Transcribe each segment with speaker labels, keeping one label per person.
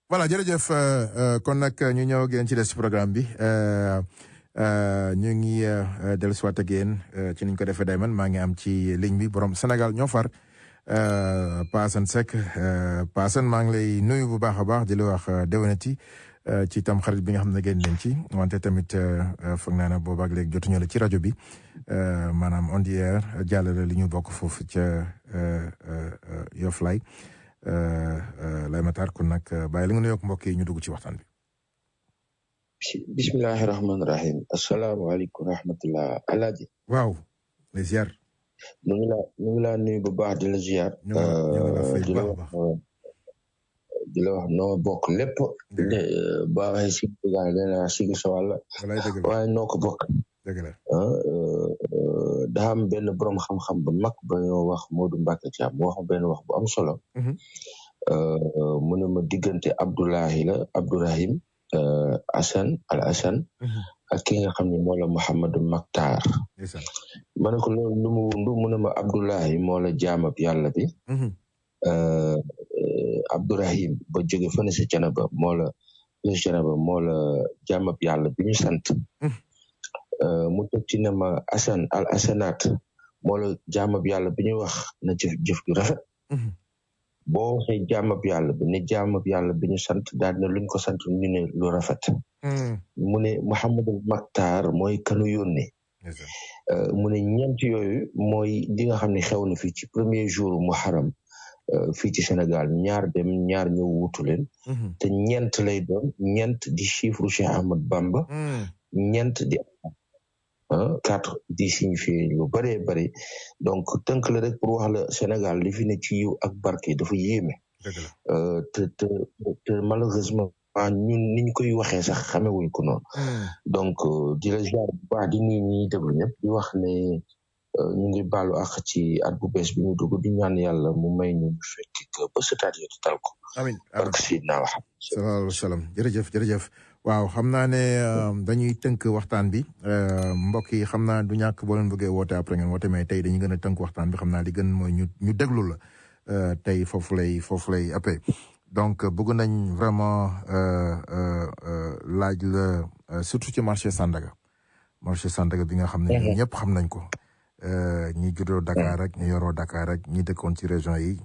Speaker 1: voilà jërëjëf kon nag ñu ñëw ak yéen ci des ci programme bi ñu ngi dellusiwaat ak yéen ci niñ ko defee dayman maa ngi am ci ligne bi borom Sénégal ñoo far Pa Assane Seck Pa Assane maa ngi lay nuyu bu baax a baax di la wax déwénati ci tam xarit bi nga xam ne génn nañ ci wante tamit foog naa ne boobaak léegi jotuñu la ci rajo bi maanaam on the air jàllale li ñu bokk foofu ca Yoflay lay matar kon nag bàyyi li nga nuyoog mbokk yi ñu dugg ci waxtaan bi.
Speaker 2: bismillahi rahmaani rahim asalaamaaleykum wa rahmatullah alaaji.
Speaker 1: waaw les ziar.
Speaker 2: ñu ngi laa nuyu bu baax di la ziar. di la wax noo bokk lépp. ba waxee si biir dana sigi sa wàll. waaye noo ko bokk.
Speaker 1: dëgg la.
Speaker 2: daa am benn borom xam-xam bu mag ba ñoo wax Modou Mbacke Thiam mu wax benn wax bu am solo. mu ne ma diggante Abdoulahi la Abdourahim Assane Al Assane. ak ki nga xam ne moo la Mouhamadou Maktar. ma ne ko loolu lu mu wundu mu ne ma Abdoulahi moo la jaamab yàlla bi. Abdourahim ba jóge fële si Canaba moo la jaamab yàlla bi ñu sant. mu teg ci ne ma Assane Al Assanat moo la jaamab yàlla bi ñuy wax na jëf ju rafet. boo waxee jaamab yàlla bi ne jaamab yàlla bi ñu sant daal ne luñ ko sant ñu ne lu rafet. mu ne Mouhamadou Maktar mooy kanu yónni. mu ne ñeent yooyu mooy li nga xam ne xew na fii ci premier jour Muharram fii ci Sénégal ñaar dem ñaar ñëw wutu leen. te ñeent lay doon ñeent di chiffre Cheikh Ahmad Bamba. ñeent di 4 di signifié lu bëree bëri donc tënk la rek pour wax la Sénégal li fi ne ci yiw ak barke dafa yéeme. te malheureusement ñun niñ koy waxee sax xamewuñ ko noonu. donc di la ziar bu baax di nuyu ñi déglu ñëpp di wax ne ñu ngi baalu ak ci at bu bees bi ñu dugg di ñaan yàlla mu may ñu fekk ba sëtaat yi tal ko.
Speaker 1: amiin
Speaker 2: barke Sidna wax.
Speaker 1: sallallahu alayhi wa sallam jërëjëf. waaw xam naa ne dañuy tënk waxtaan bi mbokk yi xam naa du ñàkk boo leen bëggee woote après ngeen woote mais tey dañuy gën a tënk waxtaan bi xam naa li gën mooy ñu déglu la tey foofu lay appee donc bëgg nañ vraiment laaj la surtout ci marché Sandaga bi nga xam ne ñun ñëpp xam nañ ko ñi juddoo Dakar rek ñu yoroo Dakar rek ñi dëkkoon ci région yi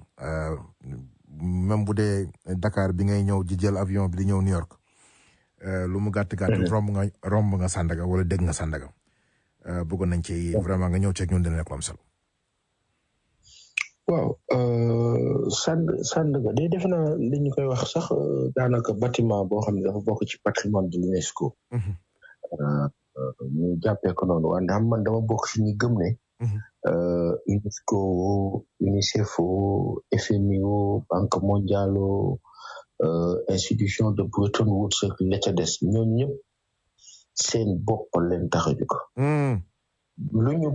Speaker 1: même bu dee Dakar bi ngay ñëw di jël avion bi di ñëw New York lu mu gàtt romb nga Sandaga wala dégg nga Sandaga bëggoon nañ ci vraiment nga ñëw ceeg ñun dina nekk lu am solo.
Speaker 2: waaw Sandaga de def naa li ñu koy wax sax daanaka bâtiment boo xam ne dafa bokk ci patrimoine de l'UNESCO. ñu jàppee ko noonu waaye ndax man dama bokk ci ñi gëm ne. UNESCO UNICEF FMI Banque mondiale institution de Bretton Woods ak la ca des ñooñu ñëpp seen bopp leen tax a jóg. lu ñu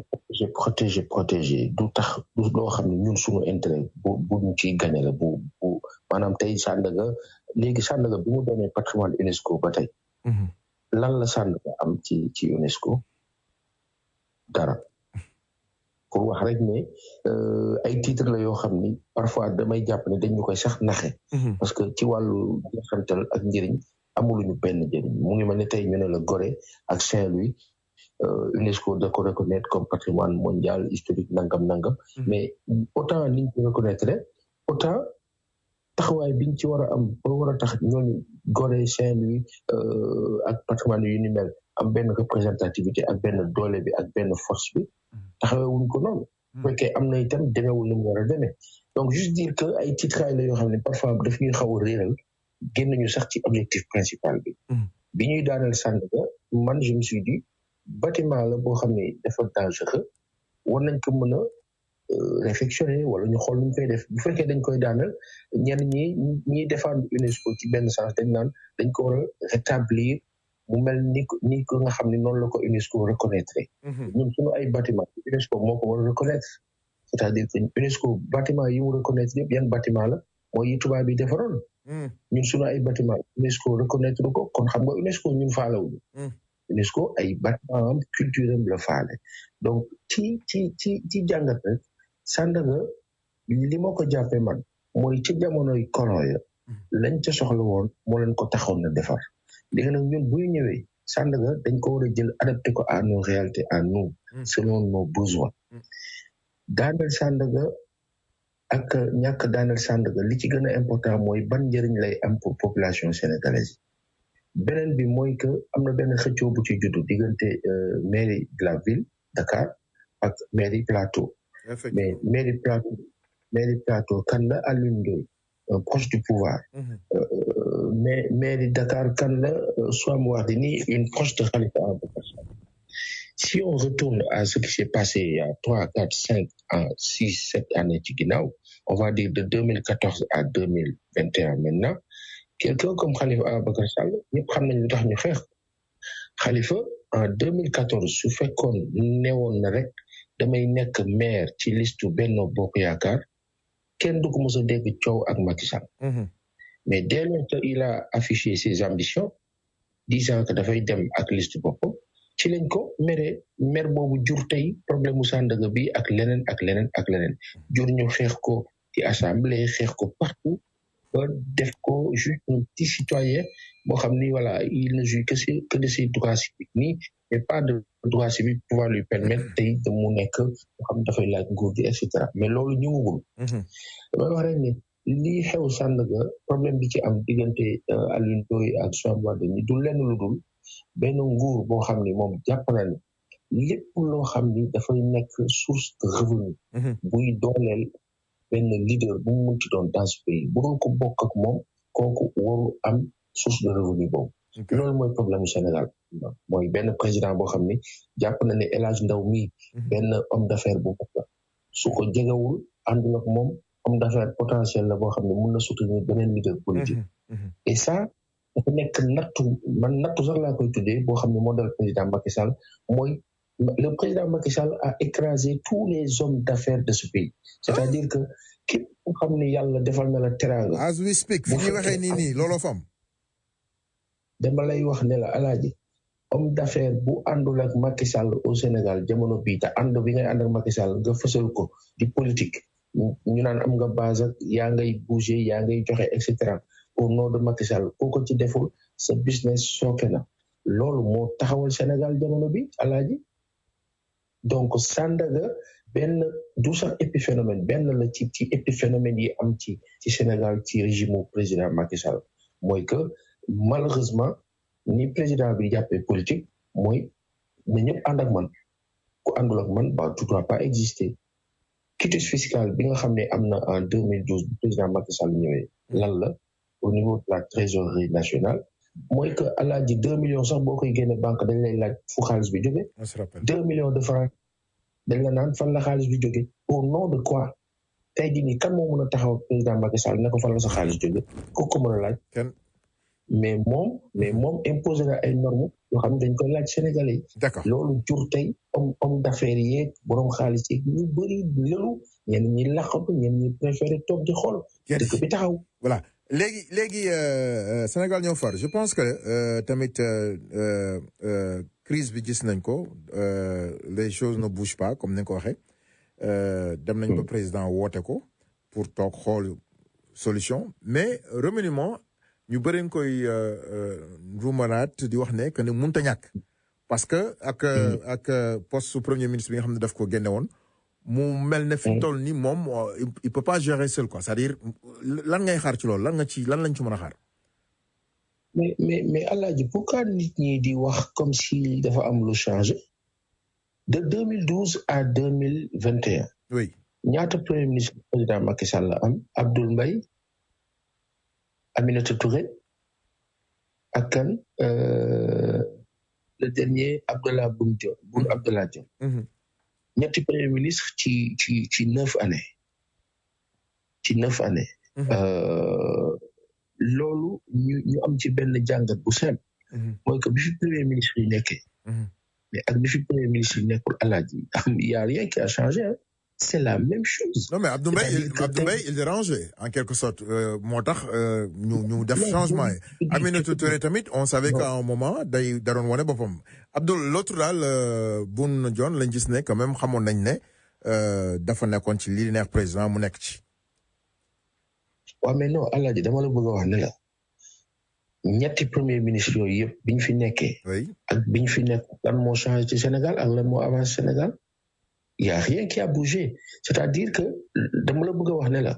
Speaker 2: protéger du tax du loo xam ne ñun suñu intérêt bu ñu ciy gagné la bu maanaam tey Sandaga léegi Sandaga bi mu doonee patrimoine UNESCO ba tey. lan la Sandaga am ci UNESCO dara. pour wax rek ne ay titre la yoo xam ni parfois damay jàpp ne dañu koy sax naxe. parce que ci wàllu xantal ak njëriñ amuluñu benn njëriñ mu ngi mel ne tey ñu ne la Gorée ak Saint-Louis UNESCO da ko reconnaître comme patrimoine mondial historique nangam. mais autant liñ ko reconnaître autant taxawaay biñ ci war a am ba war a tax ñooñu Gorée Saint-Louis ak patrimoine yu ni mel am benn représentativité ak benn doole bi ak benn force bi. taxawewuñ ko noonu. bu fekkee am na itam demeewul ni mu war a demee donc juste dire que ay titraay la yoo xam ne parfois daf ñuy xaw a réeral génn ñu sax ci objectif principal bi. bi ñuy daaneel Sandaga man je me suis dit bâtiment la boo xam ne dafa dangereux war nañ ko mën a réfectionner wala ñu xool ñu koy def bu fekkee dañ koy daaneel ñenn ñi défendre UNESCO ci benn sens dañ naan dañ ko war a rétablir. mu mel ni ko nga xam ne noonu la ko UNESCO reconnaître. ñun suñu ay bâtiment UNESCO moo ko war a reconnaître c'est-à-dire que UNESCO bâtiment yi mu reconnaître yëpp yan bâtiment la mooy yi tubaab bi defaroon. ñun suñu ay bâtiment UNESCO reconnaître ko kon xam nga UNESCO ñun faalewuñu. UNESCO ay bâtiment am culture am la faale donc ci jàngat rek Sandaga li ma ko jàppee man mooy ci jamonoy colon ya lañ ca soxla woon moo leen ko taxoon na defar léegi nag ñun buy ñëwee Sandaga dañ ko war a jël adapté ko à nos réalités à nous selon nos besoins daaneel Sandaga ak ñàkk daaneel Sandaga li ci gën a important mooy ban njëriñ lay am pour population sénégalaise beneen bi mooy que am na benn xëccoo bu ci juddu diggante mairie de la ville Dakar ak mairie Plateau mais mairie Plateau kan la Alioune Ndoye proche du pouvoir mais mairie Dakar kan la Soham Wardini une proche de Khalifa Ababacar Sall. Si on retourne à ce qui s'est passé il y a 3, 4, 5, 6, 7 années ci ginnaaw on va dire de 2014 à 2021 maintenant quelqu'un comme Khalifa Ababacar Sall ñëpp xam nañ lu tax ñu xeex Khalifa en 2014 su fekkoon newoon na rek damay nekk maire ci liste Benno Bokk Yaakaar kenn du ko mos a dégg coow ak Macky Sall mais dès lors qu'il a affiché ses ambitions disant que dafay dem ak liste boppam ci lañ ko maire boobu jur tey problème mu Sandaga bi ak leneen jur ñu xeex ko ci assemblée xeex ko partout ba def ko juste un petit citoyen boo xam ni voilà il ne jouit que de ses droits civiques nii mais pas de droits civiques pouvoir lui permettre tey de mu nekk boo xam dafay laaj nguur gi et cetera mais loolu ñëwagul damay wax rek ni lii xew Sandaga problème bi ci am diggante Alioune Ndoye ak Soham Wardini du lenn lu dul benn nguur boo xam ni moom jàpp na ni lépp loo xam ni dafay nekk source de revenu buy dooleel benn leader bu mu munti doon dans ce pays bu doon ko bokk ak moom kooku waru am source de revenu boobu loolu mooy problème Sénégal mooy benn président boo xam ni jàpp na ne El Hadj Ndaw mii benn homme d'affaires bu bokk la su ko jegewul àndul ak moom homme d'affaires potentiel la boo xam ne mun na soutenir beneen leader politique et ça dafa nekk nattu sax laa koy tuddee boo xam ne moo dal président Macky Sall mooy le président Macky Sall a écrasé tous les hommes d'affaires de ce pays c'est-à-dire que képp ku xam ne yàlla defal na la teraanga
Speaker 1: as we speak fi ñuy waxee nii looloo fam
Speaker 2: dama lay wax ne la alaaji homme d'affaires bu àndul ak Macky Sall au Sénégal jamono bii te ànd bi ngay ànd ak Macky Sall nga fësal ko di politique ñu naan am nga base ak yaa ngay bouger yaa ngay joxe et cetera au nom de Macky Sall koo ko ci deful sa business sooke na loolu moo taxawal Sénégal jamono bi alaaji donc Sandaga benn du sax épiphénomène benn la ci épiphénomène yi am ci Sénégal ci régime président Macky Sall mooy que malheureusement ni président bi jàppee politique mooy na ñëpp ànd ak man ku àndul ak man ba tu dois pas exister quitus fiscal bi nga xam ne am na en 2012 président Macky Sall ñëwee lan la au niveau de la trésorerie nationale mooy que alaaji 2 millions sax boo koy génne banque dañ lay laaj fu xaalis bi jóge 2 millions de francs dañ la naan fan la xaalis bi jóge au nom de quoi tey jii nii kan moo mën a taxaw président Macky Sall ne ko fan la sa xaalis jóge kooku mën a laaj mais moom imposé na ay normes yoo xam ne dañ koy laaj Sénégalais yi loolu jur tey homme d'affaires yeeg borom xaalis yeeg ñu bëri lelu ñenn ñi laqatu ñenn ñi préféré toog di xool dëkk bi taxaw
Speaker 1: voilà léegi Sénégal ñoo far je pense que tamit crise bi gis nañ ko les choses ne bougent pas comme ni nga ko waxee dem nañ ba président woote ko pour toog xool solution mais remaniement ñu bëri nga koy ruumanaat di wax ne que ne mënut a ñàkk parce que ak poste su premier ministre bi nga xam ne daf ko génne woon mu mel ne fi mu toll nii moom il peut pas gérer seul quoi c'est-à-dire lan ngay xaar ci loolu lan lañ ci mën a xaar.
Speaker 2: mais Alaaji pourquoi nit ñi di wax comme si dafa am lu changé de 2012 à 2021.
Speaker 1: oui
Speaker 2: ñaata premier ministre président Macky Sall la am Abdoul Mbaye Aminata Touré ak kan le dernier Abdallah Boun Abdallah Dionne ñetti premier ministre ci 9 années ci 9 années loolu ñu am ci benn jàngat bu simple mooy que bi fi premier ministre yi nekkee mais ak bi fi premier ministre yi nekkul alaaji y a rien qui a changé hein. C'est la même chose.
Speaker 1: Non mais Abdoul Mbaye il dérangeait en quelque sorte moo tax ñu def changement yi Aminata Touré tamit on savait qu'à un moment da doon wane boppam Abdoul l'autre daal Boun Dionne lañ gis ne quand même xamoon nañ ne dafa nekkoon ci li neex président mu nekk ci
Speaker 2: waaw mais non Alaaji dama la bëgg a wax ne la ñetti premier ministre yooyu yëpp biñ fi nekkee ak biñ fi nekk lan moo changé ci Sénégal ak lan moo avancé Sénégal y a rien qui a bougé c'est-à-dire que dama la bëgg a wax ne la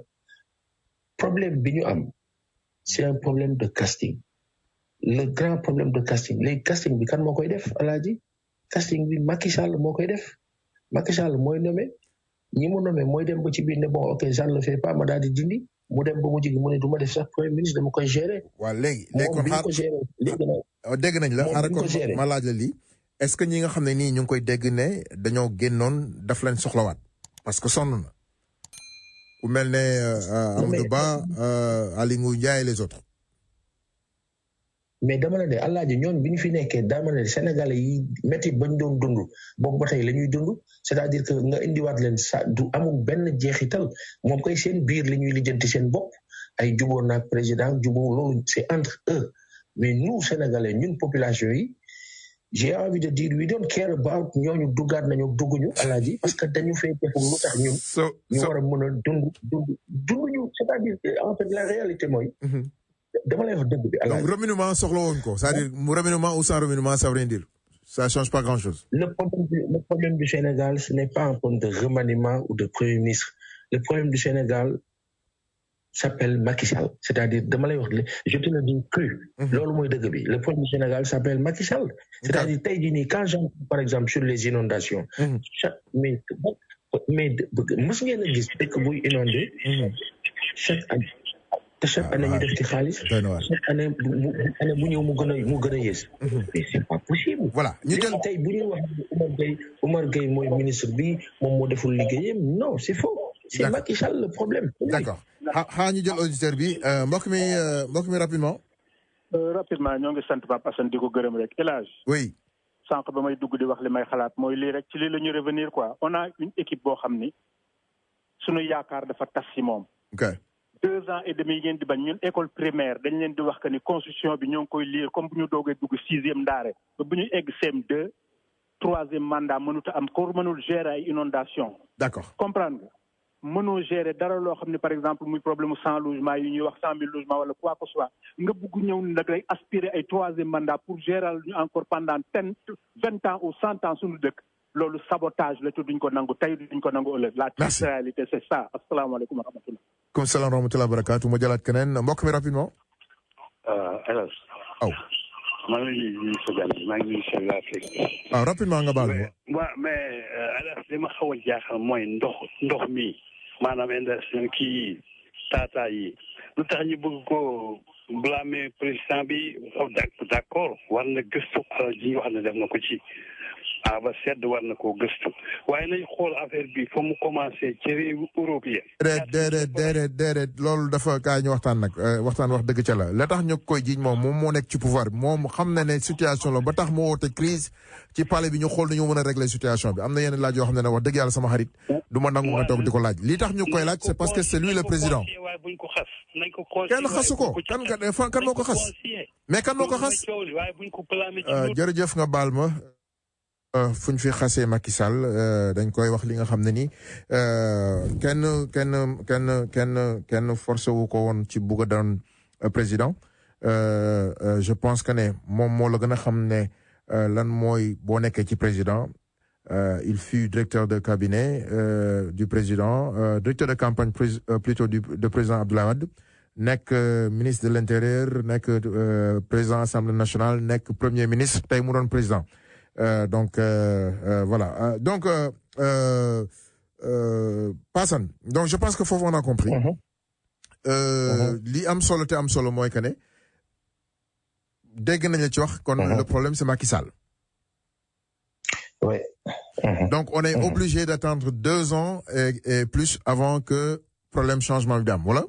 Speaker 2: problème bi ñu am c'est un problème de casting le grand problème de casting léegi casting bi kan moo koy def Alaaji casting bi Macky Sall moo koy def Macky Sall mooy nommé ñi mu nommé mooy dem ba ci biir ne bon ok ça ne le fait pas ma daal di dindi mu dem ba mu jigi mu ne du ma def sax premier ministre dama koy gérer.
Speaker 1: waaw léegi kon dégg nañ la xaaral kon ma laaj la lii est-ce que ñi nga xam ne nii ñu ngi koy dégg ne dañoo génnoon daf leen soxlawaat parce que sonn na ku mel ne Amadou Ba Aly Ngouille Ndiaye les autres.
Speaker 2: mais dama la ne Alaaji ñoon bi ñu fi nekkee dama ne Sénégalais yi métti bañ doon dund boobu ba tey la ñuy dund c'est-à-dire que nga indiwaat leen sa du amul benn jeexital moom koy seen biir la ñuy lijjanti seen bopp ay jubóo naag président jubóo loolu c'est entre eux mais nous Sénégalais ñun population yi j'ai envie de dire we don't care about ñooñu duggaat nañu dugguñu Alaaji parce que dañu fay def lu tax ñun ñu war a mën a dunduñu c'est-à-dire en fait la réalité mooy dama lay wax dëgg bi.
Speaker 1: donc remaniement soxla woon ko c'est-à-dire mu remaniement ou sans remaniement ça veut rien dire ça change pas grand-chose.
Speaker 2: Le problème du Sénégal ce n'est pas un problème de remaniement ou de premier ministre le problème du Sénégal s'appelle Macky Sall c'est-à-dire dama lay wax je te le dis cru. loolu mooy dëgg bi le problème du Sénégal s'appelle Macky Sall. c'est-à-dire tey jii nii quand j'entends par exemple sur les inondations. mais mës ngeen a gis dëkk buy inondé. chaque année. te chaque année ñu def ci xaalis. chaque année bu ñëw mu gën a yées. mais c'est pas possible.
Speaker 1: voilà ñu jël
Speaker 2: tey bu ñuy wax Oumar Gueye mooy ministre bi moom moo deful liggéeyam non c'est faux. c'est Macky Sall le problème.
Speaker 1: d'accord xaa ñu jël auditeur bi mbokk mi rapidement.
Speaker 3: rapidement ñoo ngi sant Pape Assane di ko gërëm rek El Hadj.
Speaker 1: oui.
Speaker 3: sànq ba may dugg di wax li may xalaat mooy lii rek ci lii la ñu revenir quoi on a une équipe boo xam ni sunu yaakaar dafa tas ci moom.
Speaker 1: ok.
Speaker 3: 2 ans et demi yi ngeen di bañ ñun école primaire dañ leen di wax que ni constitution bi ñoo ngi koy lire comme bu ñu doogee dugg 6e ndaare ba bu ñu egg CM2 3e mandat mënut a am ko mënul gérer ay inondation
Speaker 1: d'accord
Speaker 3: comprendre nga mënoo gérer dara loo xam ne par exemple muy problème mu 100 logements yi ñuy wax 100 000 logements wala quoi que ce soit nga bugg ñëw nag day aspirer ay 3e mandat pour gérer ñu encore pendant 20 ans ou 100 ans suñu dëkk loolu sabotage la te duñ ko nangu tey duñ ko nangu ëllëg. la triste réalité c'est ça asalaamaaleykum wa rahmatullah.
Speaker 1: comme salaam wa rahmatullah barakaatu ma jëlaat keneen mbokk mi rapidement.
Speaker 4: Elas.
Speaker 1: aw.
Speaker 4: maa ngi lay nuyu sa gan maa ngi nuyu chef d'Afrique.
Speaker 1: waaw rapidement nga baal ma.
Speaker 4: waaw mais Elas li ma xaw a jaaxal mooy ndox mi maanaam industrie kii tata yi lu tax ñu bëgg ko blâmer président bi d'accord war na gëstu alal ji ñu wax ne def na ko ci. ba sedd war na koo gëstu waaye nañ xool affaire bi fa mu commencé ci réewu Europe yi.
Speaker 1: déedéet loolu dafa kaay ñu waxtaan nag waxtaan wax dëgg ca la tax ñu koy jiiñ moom moo nekk ci pouvoir bi moom xam na ne situation la ba tax mu woote crise ci palais bi ñu xool nañu mën a régler situation bi am na yenn laaj yoo xam ne wax dëgg yàlla sama xarit du ma nangu nga toog di ko laaj li tax ñu koy laaj c'est parce que c'est lui le président. kenn xasu ko kan moo ko xas mais kan moo ko xas jërëjëf nga baal ma. fu ñu fi xasee Macky Sall dañ koy wax li nga xam ne ni kenn forcé wu ko woon ci bugg a doon président je pense que ne moom moo la gën a xam ne lan mooy boo nekkee ci président il fut directeur de cabinet du président directeur de campagne plutôt de président Abdoulaye Wade nekk ministre de l'intérieur nekk président assemblée nationale nekk premier ministre tey mu doon président. Donc voilà donc Passane donc je pense que foofu on a compris. li am solo te am solo mooy que ne dégg nañ la ci wax. kon le problème c'est Macky Sall.
Speaker 2: oui.
Speaker 1: donc on est obligé d'attendre 2 ans et plus avant que problème changement bi am wala.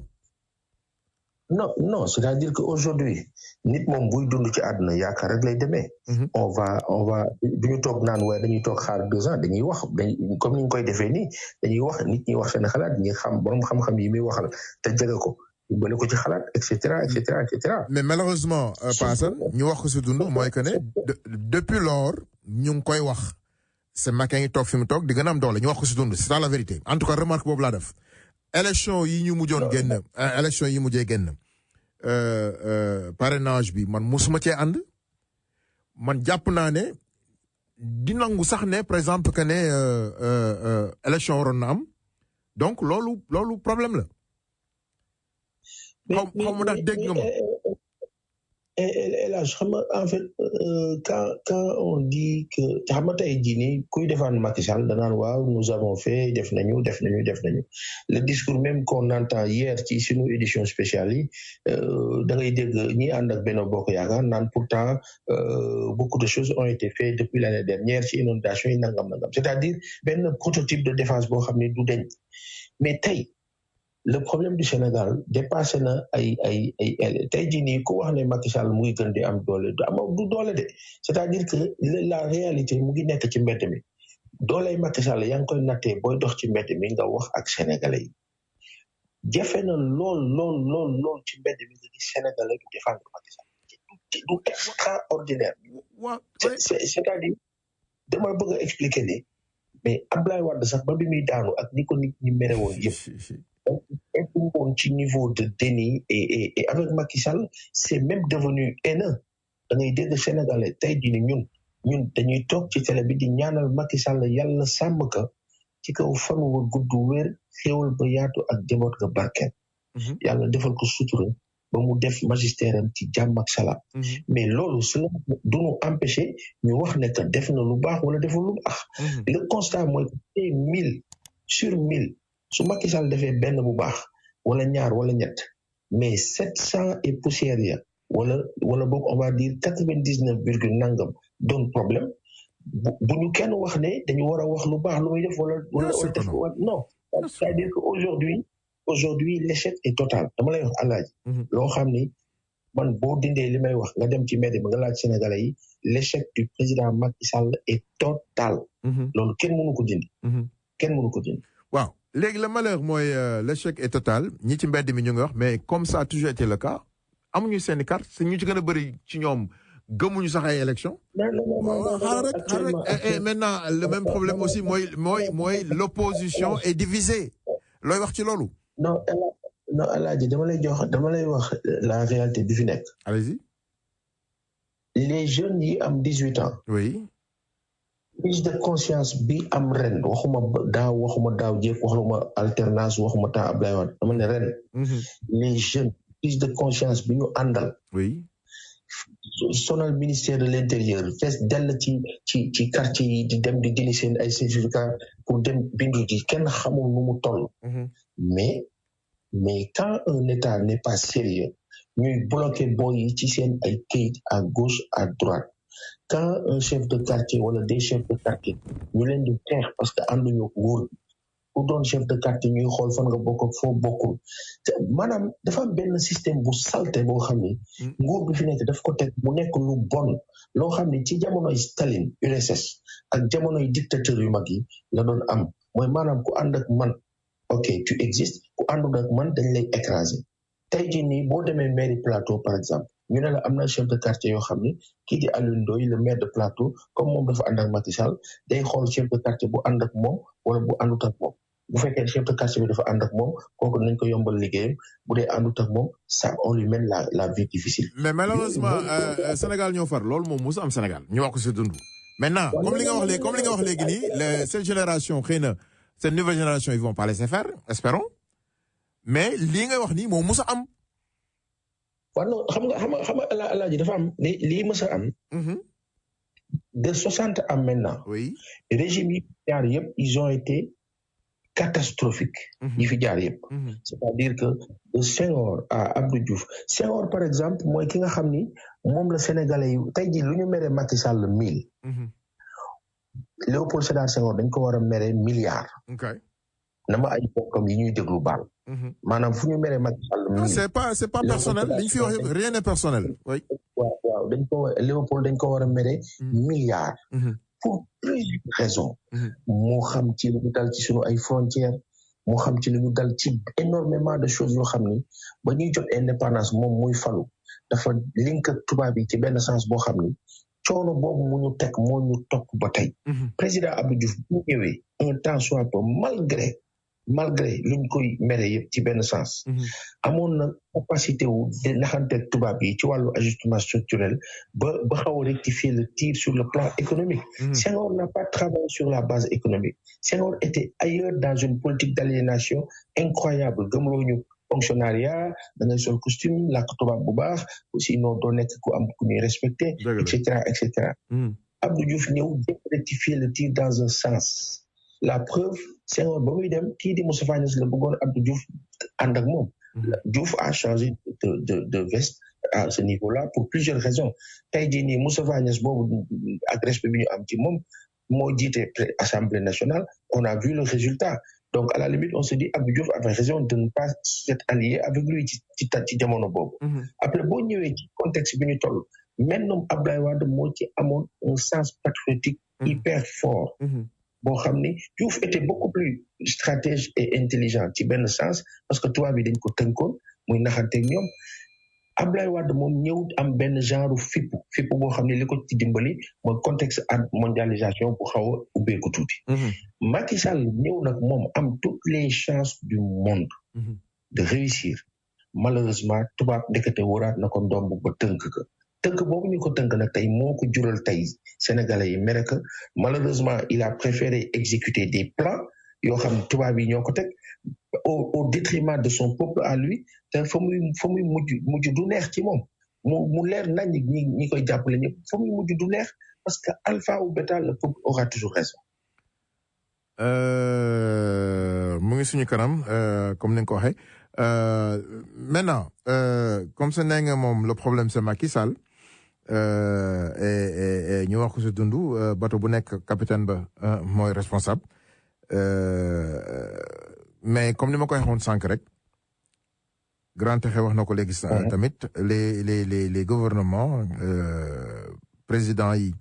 Speaker 2: non c'est-à-dire que aujourd'hui nit moom buy dund ci àdduna yaakaar rek lay demee. on va duñu toog naan waaye dañuy toog xaar 2 ans dañuy wax comme ni ñu koy defee nii dañuy wax nit ñi wax seen xalaat ñi xam borom xam-xam yi muy waxal te jege ko dimbale ko ci xalaat et cetera et cetera et cetera.
Speaker 1: mais malheureusement Passane ñu wax ko si dund mooy que ne depuis lors ñu ngi koy wax c'est Macky ngi toog fi mu toog di gën a am doole ñu wax ko si dund c'est ça la vérité en tout cas remarque boobu laa def. élection yi ñu mujjoon génn élection yi mujjee génn parrainage bi man musuma cee ànd man jàpp naa ne di nangu sax ne par exemple que ne élection waroon na am donc loolu problème la. xaw ma ndax dégg nga ma.
Speaker 2: Elhadj xam nga en fait quand on dit que xam nga tey jii nii kuy défendre Macky Sall danaan waaw nous avons fait def nañu le discours même qu'on entend hier ci sunu édition spéciale yi da ngay dégg ñi ànd ak Benno Bokk Yaakaar naan pourtant beaucoup de choses ont été faites depuis l'année dernière ci inondation yi nangam c'est-à-dire benn prototype de défense boo xam ne du deñ mais tey le problème du Sénégal dépassé na ay tey jii nii ku wax ne Macky Sall mu ngi gën di am doole du doole de c'est-à-dire que la réalité mu ngi nekk ci mbedd mi dooley Macky Sall yaa ngi koy nattee booy dox ci mbedd mi nga wax ak sénégalais yi jafe na lool ci mbedd mi nga gis sénégalais du défendre Macky Sall du extraordinaire c'est-à-dire dama bëgg a expliquer ni mais Abdoulaye Wade sax ba bi muy daanu ak ni ko nit ñi mere woon yëpp on ci niveau de déni et avec Macky Sall c'est même devenu haineux da ngay dégg sénégalais tey jii ñun dañuy toog ci télé bi di ñaanal Macky Sall yàlla sàmm ka ci kaw fan wa gudd wér xéewal ba yaatu ak jaboot ga barkeel yàlla defal ko sutura ba mu def magistère am ci jàmm ak salaam mais loolu cela duñu empêcher ñu wax ne que def na lu baax wala deful lu baax le constat mooy que 1000 sur 1000 su Macky Sall defee benn bu baax wala ñaar wala ñett mais 700 et poussière ya wala boog on va dire 99 virgule nangam doon problème bu ñu kenn wax ne dañu war a wax lu baax lu muy def wala def non c'est-à-dire que aujourd'hui l'échec est total dama lay wax alaaji loo xam ni man boo dindee li may wax nga dem ci mbedd bi nga laaj sénégalais yi l'échec du président Macky Sall est total loolu kenn mënu ko dindi
Speaker 1: waaw léegi le malheur mooy l'échec est total ñi ci mbedd mi ñu ngi wax mais comme ça a toujours été le cas amuñu seeni carte c'est ñu ci gën a bëri ci ñoom gëmuñu sax ay élection xaaral rek et maintenant le même problème aussi mooy l'opposition est divisée looy wax ci loolu
Speaker 2: non Alaaji dama lay wax la réalité bi fi nekk
Speaker 1: allez-y
Speaker 2: les jeunes yi am 18 ans
Speaker 1: oui
Speaker 2: prise de conscience bi am ren waxuma daaw jéeg waxuma alternance waxuma temps Abdoulaye Wade dama ne ren les jeunes prise de conscience bi ñu àndal
Speaker 1: oui
Speaker 2: sonal ministère de l'intérieur fees dell ci quartier yi di dem di jëli seen ay certificat pour dem bindu ji kenn xamul nu mu toll mais quand un état n'est pas sérieux ñuy bloquer boy yi ci seen ay kayit à gauche à droite quand un chef de quartier wala des chefs de quartier ñu leen di xeex parce que ànduñu nguur ku doon chef de quartier ñuy xool fan nga bokk ak foo bokkul maanaam dafa am benn système bu salte boo xam ne nguur bi fi nekk daf ko teg mu nekk lu bon loo xam ne ci jamonoy Staline URSS ak jamonoy dictateur yu mag yi la doon am mooy maanaam ku ànd ak man ok tu existes ku àndul ak man dañ lay écraser tey jii nii boo demee mairie Plateau par exemple ñu ne la am na chef de quartier yoo xam ne kii di Alioune Ndoye le maire de Plateau comme moom dafa ànd ak Macky Sall day xool chef de quartier bu ànd ak moom wala bu àndut ak moom bu fekkee chef de quartier bi dafa ànd ak moom kooku nañ ko yombal liggéeyam bu dee àndut ak moom ça on lui mène la vie difficile.
Speaker 1: mais malheureusement Sénégal ñoo far loolu moom mosu am Sénégal ñu wax ko si dund. maintenant comme li nga wax léegi nii cette génération xëy na cette nouvelle génération ils vont pas laisser faire espérons mais lii ngay wax nii moom mosu am.
Speaker 2: waaw non xam nga Alaaji dafa am lii mës a am. de 60 à maintenant.
Speaker 1: oui
Speaker 2: régime yi jaar yëpp ils ont été catastrophiques. yi fi jaar yëpp. c'est-à-dire que de Senghor à Abdou Diouf Senghor par exemple mooy ki nga xam ni moom la sénégalais yi tey jii lu ñu mere Macky Sall 1000. Léopold Sédar Senghor dañ ko war a mere milliard. na ma ay bokkam yi ñuy déglu baal. maanaam fu ñu mere Macky Sall.
Speaker 1: non c'est pas personnel li ñu fi wax rien n'est personnel. oui
Speaker 2: waaw Léopold dañ ko war a mere milliard. pour plusieurs raisons. moo xam ci lu ñu dal ci sunu ay frontières moo xam ci lu ñu dal ci énormément de choses yoo xam ni ba ñuy jot indépendance moom muy falu dafa link ak tubaab yi ci benn sens boo xam ni coono boobu mu ñu teg moo ñu topp ba tey. président Abdou Diouf bu ñëwee un temps soit peu malgré malgré luñ koy mere yëpp ci benn sens amoon na capacité wu de naxanteeg tubaab yi ci wàllu ajustement structurel ba xaw a rectifier le tir sur le plan économique Senghor n'a pas travaillé sur la base économique Senghor était ailleurs dans une politique d'aliénation incroyable gëmloo ñu fonctionnariat da ngay sol costume làkk tubaab bu baax sinon doo nekk ku am ku ñuy respecté et cetera Abdou Diouf ñëw rectifier le tir dans un sens la preuve Senghor ba muy dem kii di Moustapha Niasse la bëggoon Abdou Diouf ànd ak moom Diouf a changé de veste à ce niveau-là pour plusieurs raisons tey jii nii Moustapha Niasse boobu ak respect bi ñu am ci moom moo jiite Assemblée nationale on a vu le résultat donc à la limite on se dit Abdou Diouf avait raison de ne pas s'être allié avec lui ci jamono boobu après boo ñëwee ci contexte bi ñu toll maintenant Abdoulaye Wade moo ci amoon un sens patriotique hyper fort boo xam ni Diouf était beaucoup plus stratège et intelligent ci benn sens parce que tubaab bi dañ ko tënkoon muy naxanteeg ñoom Abdoulaye Wade moom ñëw am benn genre fippu boo xam ne li ko ci dimbali mooy contexte mondialisation bu xaw a ubbeeku tuuti Macky Sall ñëw nag moom am toutes les chances du monde de réussir malheureusement tubaab ndekete waraat na ko ndomb ba tënk boobu ñu ko tënk nag tey moo ko jural tey sénégalais yi mere que malheureusement il a préféré exécuter des plans yoo xam ne tubaab yi ñoo ko teg au détriment de son peuple à lui te fa muy mujj du neex ci moom mu leer nañ ñi koy jàppale ñëpp fa muy mujj du neex parce que alpha ou bêta le peuple aura toujours raison
Speaker 1: mu ngi suñu kanam comme ni nga ko waxee maintenant comme ça nee nga moom le problème c'est Macky Sall et ñu wax ko si dund bateau bu nekk capitaine ba mooy responsable mais comme ni ma koy waxoon sànq rek grand texe wax na ko léegi tamit les gouvernements présidents yi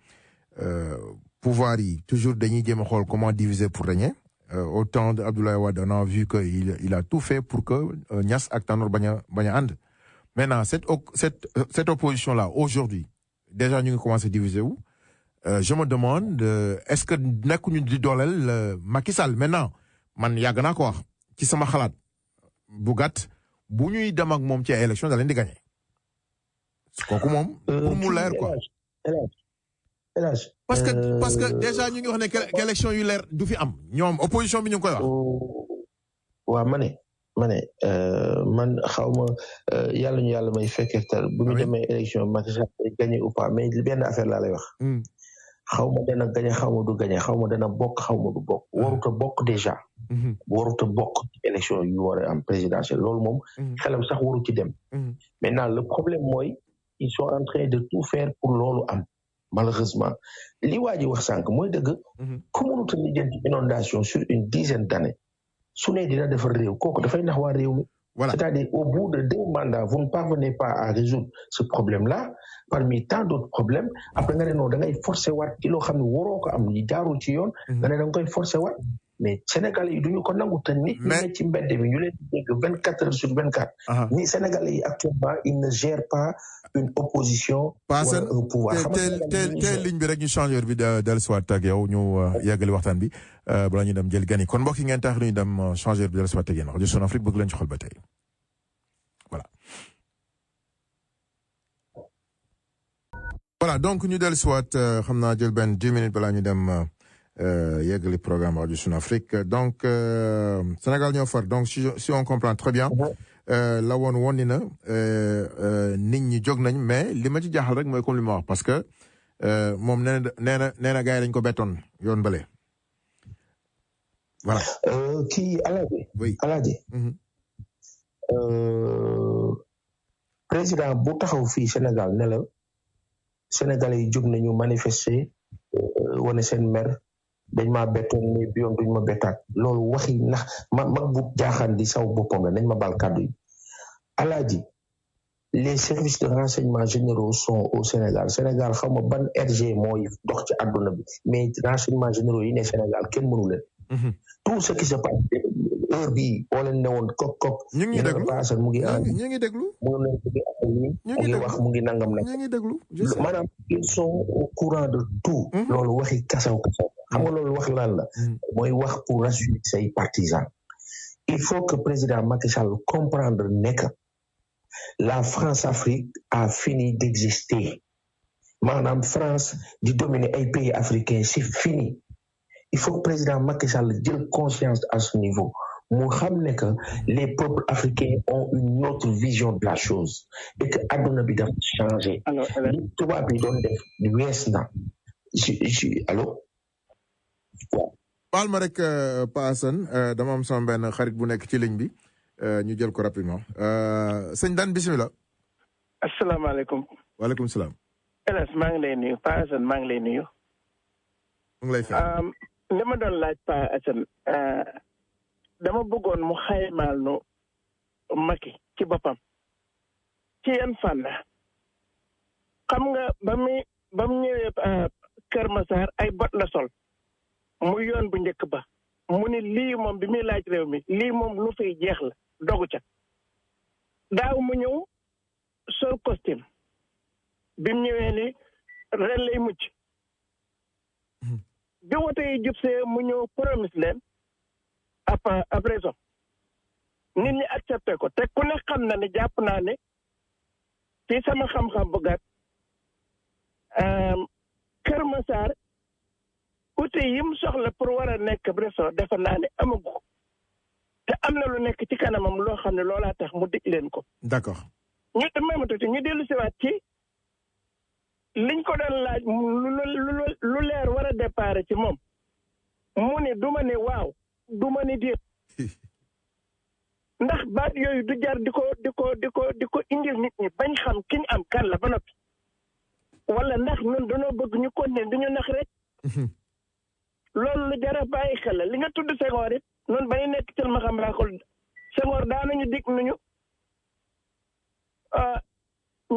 Speaker 1: pouvoir yi toujours dañuy jéem a xool comment diviser pour régner au temps de Abdoulaye Wade on a vu que il a tout fait pour que Niasse ak Tanor bañ a ànd maintenant cette opposition là aujourd'hui déjà ñu ngi commencé diviser wu je me demande est-ce que nekkuñu di dooleel Macky Sall maintenant man yàgg naa ko wax ci sama xalaat bu gàtt bu ñuy dem ak moom ci ay élection da leen di gagné kooku moom pour mu leer quoi parce que déjà ñu ngi wax ne élection yu leer du fi am ñoom opposition bi ñu ngi koy wax
Speaker 2: waaw man xawma yàlla ñu yàlla may fekkee bu ñu demee élection Macky Sall gagné ou pas mais benn affaire laa lay wax xawma dana gagné xawma du gagné xawma dana bokk xawma du bokk waruta bokk déjà waruta bokk ci élection yu war a am présidentielle loolu moom xelam sax waru ci dem maintenant le problème mooy ils sont en train de tout faire pour loolu am malheureusement li waa ji wax sànq mooy dëgg ku mënuta lijjanti inondation sur une dizaine d'années su ne dina defar réew kooku dafay nax waa réew mi c'est-à-dire au bout de 2 mandats vous ne parvenez pas à résoudre ce problème-là parmi tant d'autres problèmes après nga ne non da ngay forcer waat ci loo xam ne waroo ko am li jaarul ci yoon nga ne da nga koy forcer waat mais Sénégalais yi duñu ko nangu te nit ñi ne ci mbedd bi ñu leen di dégg 24 heures sur 24 ni Sénégalais yi actuellement ils ne gèrent pas une opposition wala un pouvoir
Speaker 1: teel ligne bi rek ñu changeur bi del soit ak yow ñu yeggali waxtaan bi balaa ñu dem jël gan yi kon mbokk yi ngeen tax ñu dem changeur bi del soit ak yéen rajo Sun Afrique bëgg leen ci xol ba tey voilà donc ñu del soit xam naa jël benn 10 minutes balaa ñu dem yeggali programme rajo Sun Afrique donc Sénégal ñoo far donc si on comprend très bien la woon ni na nit ñi jóg nañ mais li ma ci jaaxal rek mooy comme li ma wax parce que moom nee na gars yi dañ ko bettoon yoon bële voilà.
Speaker 2: kii Alaaji président bu taxaw fii Sénégal ne la Sénégalais yi jóg nañu manifester wane seen mer dañ maa bettoon mais bi yoon duñ ma bettaat loolu waxi ndax mag bu jaaxaan di saw boppam la nañ ma baal kàddu yi Alaaji les services de renseignement généraux sont au Sénégal Sénégal xaw ma ban RG mooy dox ci àdduna bi mais renseignement généraux yi ne Sénégal kenn mënu leen tout ce qui se passe heure bii boo leen newoon kok
Speaker 1: ñu ngi déglu
Speaker 2: mu ngi
Speaker 1: ñu ngi déglu
Speaker 2: mu ngi wax mu ngi nangam nag
Speaker 1: ñu ngi déglu
Speaker 2: maanaam ils sont au courant de tout loolu waxi kasaw xam nga loolu wax lan la mooy wax pour rassurer say partisans il faut que président Macky Sall comprendre ne que la France-Afrique a fini d'exister maanaam France di dominer ay pays africains c'est fini il faut que président Macky Sall jël conscience à ce niveau mu xam ne que les peuples africains ont une autre vision de la chose et que adduna bi dafa changé li tubaab bi doon def wees na allo
Speaker 1: baal ma rek Pa Assane dama am sama benn xarit bu nekk ci ligne bi ñu jël ko rapidement sëñ Dan bisimilah.
Speaker 5: asalaamaaleykum.
Speaker 1: waaleykum salaam.
Speaker 5: Elas maa ngi lay nuyu Pa Assane maa ngi lay nuyu.
Speaker 1: mu ngi lay fay.
Speaker 5: li ma doon laaj Pa Assane dama bëggoon mu xaymaal nu Macky ci boppam ci yan fànn xam nga ba mu ñëwee Kër Massar ay bot la sol mu yoon bu njëkk ba mu ni lii moom bi muy laaj réew mi lii moom lu fiy jeex la dogu ca daaw mu ñëw sol costume bi mu ñëwee ni ren lay mucc bi wote yi jub see mu ñëw promise leen après so nit ñi accepté ko te ku ne xam na ne jàpp naa ne ci sama xam-xam bu gàtt Kër Massar outil yi mu soxla pour war a nekk réseau defe naa ne amagu ko te am na lu nekk ci kanamam loo xam ne loolaa tax mu dig leen ko.
Speaker 1: d'accord.
Speaker 5: ñu même tuuti ñu dellu siwaat ci liñ ko doon laaj lu leer war a départ ci moom mu ne du ma ne waaw du ma ne déet ndax baat yooyu du jar di ko indil nit ñi bañ xam ki ñu am kan la ba noppi wala ndax ñun dañoo bëgg ñu continuer du ñu nax rek. loolu lu jar a bàyyi xel la li nga tudd Senghor it noonu ba ñu nekk ci ma xam raakul Senghor daanañu dig nañu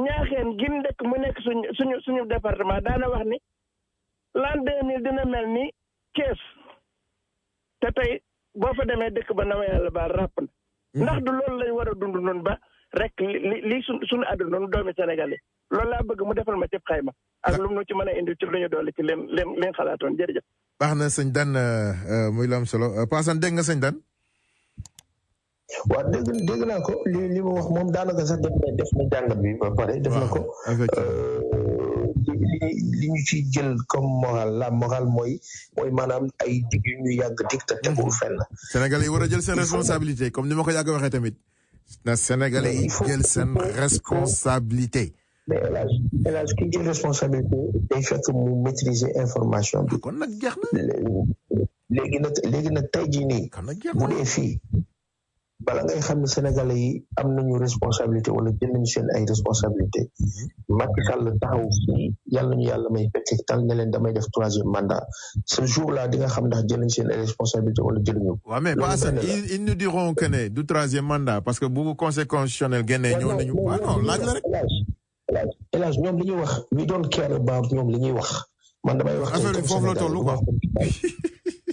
Speaker 5: ñaaxeen gim dëkk mu nekk suñu département daana wax ni l'an 2000 dina mel ni Kees te tey boo fa demee dëkk ba na ma yàlla baal ràpp na ndax du loolu lañ war a dund noonu ba rek li suñu àdduna noonu doomi Sénégalais loolu laa bëgg mu defal ma cëpp xayma ak lu mu ci mën a indi ci lu ñu dolli ci leen xalaatoon jërëjëf.
Speaker 1: baax na sëñ Dan muy lu am solo Pa Assane dégg nga sëñ Dan.
Speaker 2: waaw dégg naa ko li mu wax moom daanaka sax def na jàngat bi ba pare def na ko li ñu ci jël comme moral mooy maanaam ay dig yu ñu yàgg dig te tegul fenn.
Speaker 1: Sénégalais yi war a jël seen responsabilité comme ni ma ko yàgg waxee tamit na Sénégalais yi jël seen responsabilité.
Speaker 2: mais El Hadj ki jël responsabilité day fekk mu maîtriser information bi.
Speaker 1: kon nag jeex na.
Speaker 2: léegi nag tey jii nii. bu dee fii bala ngay xam ne Sénégalais yi am nañu responsabilité wala jël nañu seen ay responsabilité Macky Sall taxaw fii yàlla ñu yàlla may fekk tal ne leen damay def 3e mandat ce jour là di nga xam ndax jël nañu seen ay responsabilité wala jëluñu.
Speaker 1: waaw mais pas ils nous diront que ne du 3e mandat parce que bu conseil constitutionnel génnee ñëw nañu. waaw non laaj la rek.
Speaker 2: El Hadj ñoom li ñuy wax we don't care about ñoom li ñuy wax man damay wax.
Speaker 1: affaire bi foofu la toll quoi.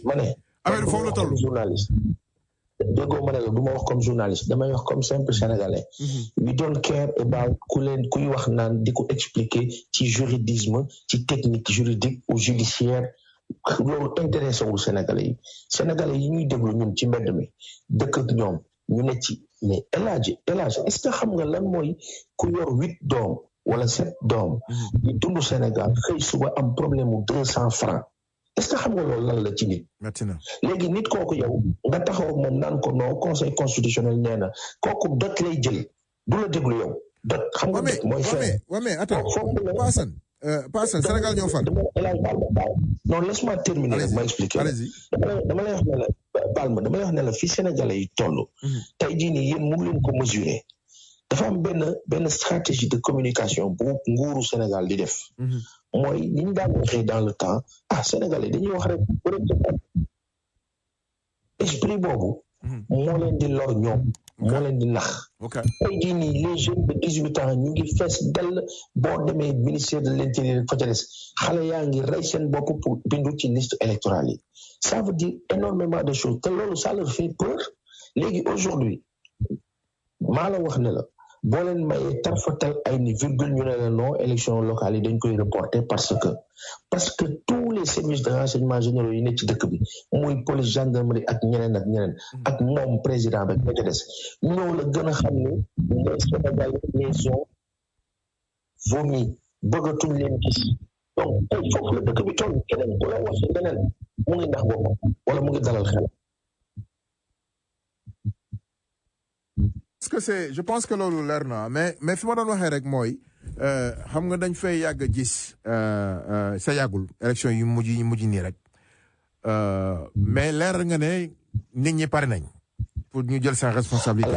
Speaker 2: ma ne.
Speaker 1: affaire bi foofu la toll.
Speaker 2: journaliste déggoo ma ne la du ma wax comme journaliste damay wax comme simple sénégalais. we don't care about kuy wax naan di ko expliquer ci juridisme ci technique juridique ou judiciaire loolu intéressé wul sénégalais yi ñuy déglu ñun ci mbedd mi dëkk ak ñoom ñu ne ci. mais El Hadj est-ce que xam nga lan mooy ku yor 8 doom wala 7 doom di dund Sénégal xëy suba am problème mu 200 francs est-ce que xam nga loolu lan la ci nit. léegi nit kooku yow nga taxaw moom naan ko non conseil constitutionnel nee na kooku dot lay jël du la déglu yow dot xam nga dot mooy fee.
Speaker 1: mais attends Pa Assane Sénégal ñoo fal.
Speaker 2: non laisse-moi terminer rek ma expliquer. dama lay wax ne la Balma dama lay wax ne la fii Sénégalais yi toll. tey jii nii yéen mënu leen ko mesurer. dafa am benn stratégie de communication bu nguuru Sénégal di def. mooy ni ñu daan waxee dans le temps Sénégalais dañuy wax rek esprit boobu. moo leen di lor ñoom. moo leen di nax. tey jii nii les jeunes de 18 ans ñu ngi fees dell boo demee ministère de l'intérieur fa ca des xale yaa ngi rey seen bopp pour bindu ci liste électorale yi ça veut dire énormément de choses te loolu ça leur fait peur léegi aujourd'hui maa la wax ne la boo leen mayee tarfatal ay ni virgule ñu ne la non élection locale yi dañ koy reporter parce que tous les services de renseignement généraux yi nekk ci dëkk bi muy police gendarmerie ak ñeneen ak moom président ba ñoo ca des ñoo la gën a xam ne les Sénégalais les ont vomi bëggatuñ leen gis donc tey foofu la dëkk bi toll keneen ku la wax leneen mu ngi ndax boppam wala mu ngi dalal xel.
Speaker 1: Parce que je pense que loolu leer na mais fi ma doon waxee rek mooy xam nga dañ fay yàgg a gis sa yàggul élection yu mujj nii rek mais leer nga ne nit ñi pare nañ pour ñu jël seen responsabilité.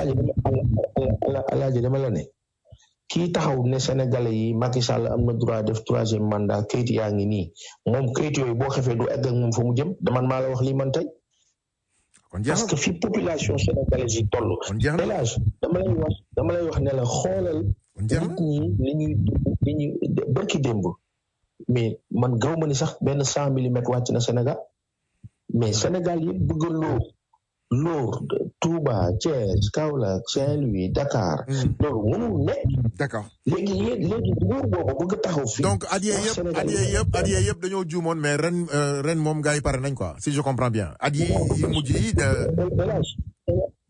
Speaker 2: Alaaji dama la ne kii taxaw ne Sénégalais yi Macky Sall am na droit def 3e mandat kayit yaa ngi nii moom kayit yooyu boo xefee du egg ak moom fa mu jëm daman maa la wax lii man tey. Parce que fi population sénégalaise yi toll. Elage dama lay wax ne la xoolal nit ñi li ñuy barki démb mais man gaw ma ni sax benn 100 millimètres wàcc na Sénégal mais Sénégal yëpp bëgg Lour Touba Thiès Kaolack Saint-Louis Dakar loolu mënul nekk.
Speaker 1: D'accord
Speaker 2: léegi nguur boobu bëgg taxaw fii.
Speaker 1: donc at yee yëpp dañoo juumoon mais ren moom gars yi pare nañ quoi si je comprends bien at yi mujj yi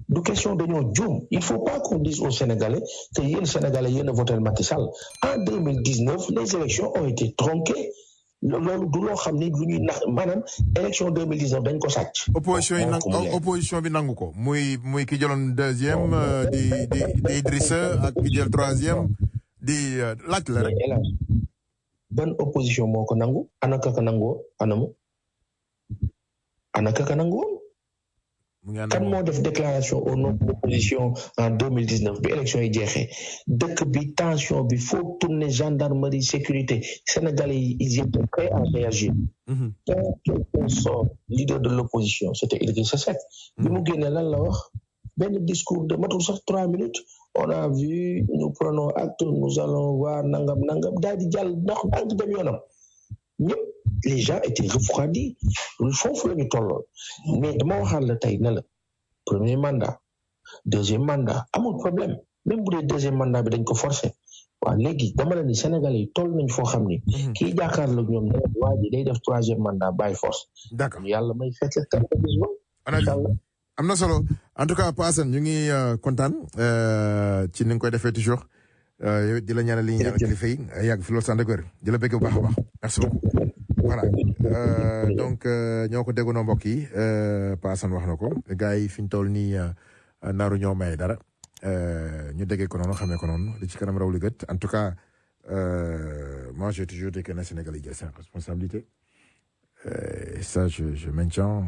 Speaker 2: du question dañoo juum il faut pas qu'on dise aux Sénégalais que yéen Sénégalais yéen a voté Macky Sall en 2019 les élections ont été tronquées loolu du loo xam ni lu ñuy nax maanaam élection 2019 dañ ko sàcc.
Speaker 1: opposition bi nangu ko muy ki jëloon 2e di Idrissa ak ki jël 3e di laaj la rek.
Speaker 2: ban opposition moo ko nangu ana kaka nangoo anamu ana kaka nangoon. kan moo def déclaration au nom de l'opposition en 2019 bi élection yi jeexee dëkk bi tension bi faut tourner gendarmerie sécurité Sénégalais yi ils étaient prêts à réagir. Quand quelqu'un sort leader de l'opposition c'était Idrissa Seck bi mu génnee lan la wax benn discours de matul sax 3 minutes on a vu nous prenons acte nous allons voir nangam daal di jàll ndax dànk dem yoonam ñëpp les gens étaient refroidis foofu la ñu tolloon mais dama waxaat la tey ne la 1er mandat 2e mandat amul problème même bu dee 2e mandat bi dañ ko forcer waaw léegi dama la ni Sénégalais yi toll nañ foo xam ni kii jàkkaarloog ñoom ne waa ji day def 3e mandat by force.
Speaker 1: D'accord
Speaker 2: yàlla may fekk kan
Speaker 1: am na solo en tout cas Pa Assane ñu ngi kontaan ci ni nga koy defee toujours yow di la ñaanal li ñu ñaanal kilifa yi yàgg fi loolu sant ak wér di la bëgg bu baax a baax merci beaucoup. Voilà donc ñoo ko déggoonoo mbokk yi Pa Assane wax na ko gars yi fi ñu toll nii naaru ñoo may dara ñu déggee ko noonu xamee ko noonu li ci kanam raw li gët en tout cas moi j'ai toujours dit que na Sénégal yi jël seen responsabilité et ça je maintiens